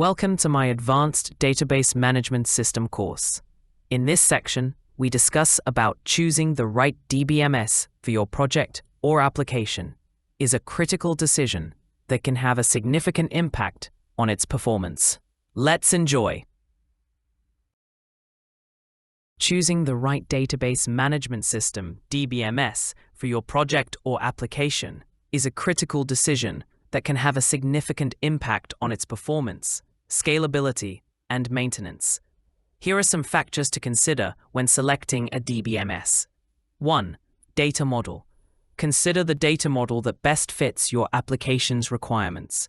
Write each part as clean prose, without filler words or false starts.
Welcome to my Advanced Database Management System course. In this section, we discuss about choosing the right DBMS for your project or application is a critical decision that can have a significant impact on its performance. Let's enjoy. Choosing the right database management system, DBMS, for your project or application is a critical decision that can have a significant impact on its performance, scalability, and maintenance. Here are some factors to consider when selecting a DBMS. 1. Data model. Consider the data model that best fits your application's requirements.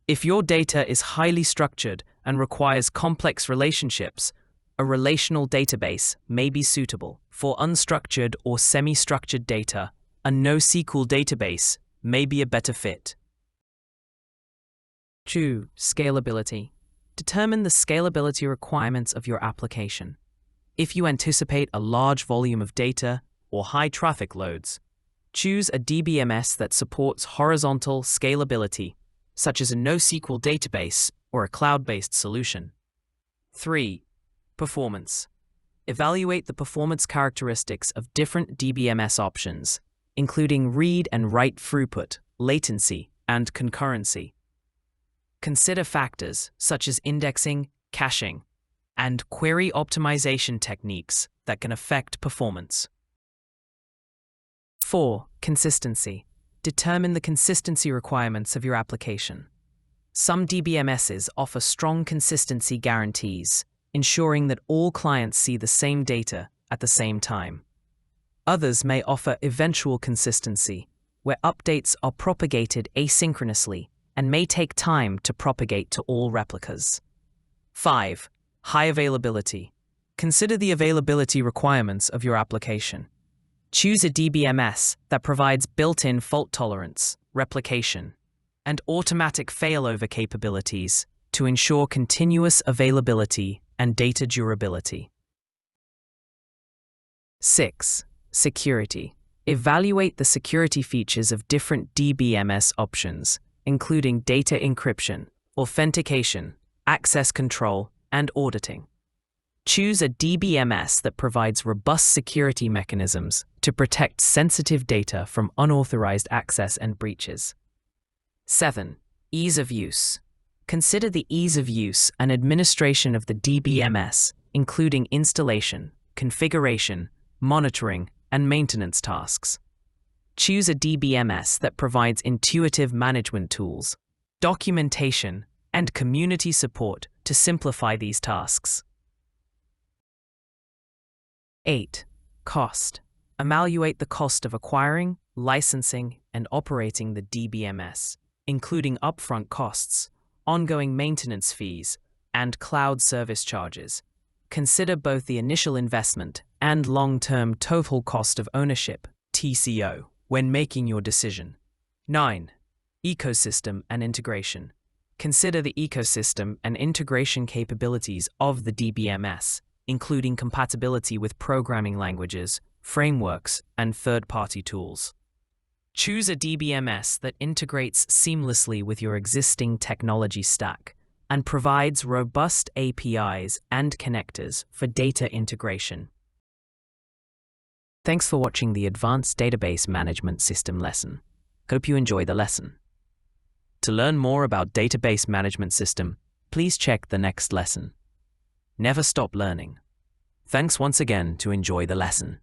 If your data is highly structured and requires complex relationships, a relational database may be suitable. For unstructured or semi-structured data, a NoSQL database may be a better fit. 2. Scalability. Determine the scalability requirements of your application. If you anticipate a large volume of data or high traffic loads, choose a DBMS that supports horizontal scalability, such as a NoSQL database or a cloud-based solution. 3. Performance. Evaluate the performance characteristics of different DBMS options, including read and write throughput, latency, and concurrency. Consider factors such as indexing, caching, and query optimization techniques that can affect performance. 4. Consistency. Determine the consistency requirements of your application. Some DBMSs offer strong consistency guarantees, ensuring that all clients see the same data at the same time. Others may offer eventual consistency, where updates are propagated asynchronously and may take time to propagate to all replicas. 5. High availability. Consider the availability requirements of your application. Choose a DBMS that provides built-in fault tolerance, replication, and automatic failover capabilities to ensure continuous availability and data durability. 6. Security. Evaluate the security features of different DBMS options, including data encryption, authentication, access control, and auditing. Choose a DBMS that provides robust security mechanisms to protect sensitive data from unauthorized access and breaches. 7. Ease of use. Consider the ease of use and administration of the DBMS, including installation, configuration, monitoring, and maintenance tasks. Choose a DBMS that provides intuitive management tools, documentation, and community support to simplify these tasks. 8. Cost. Evaluate the cost of acquiring, licensing, and operating the DBMS, including upfront costs, ongoing maintenance fees, and cloud service charges. Consider both the initial investment and long-term total cost of ownership, TCO, when making your decision. 9. Ecosystem and integration. Consider the ecosystem and integration capabilities of the DBMS, including compatibility with programming languages, frameworks, and third-party tools. Choose a DBMS that integrates seamlessly with your existing technology stack and provides robust APIs and connectors for data integration. Thanks for watching the Advanced Database Management System lesson. Hope you enjoy the lesson. To learn more about Database Management System, please check the next lesson. Never stop learning. Thanks once again to enjoy the lesson.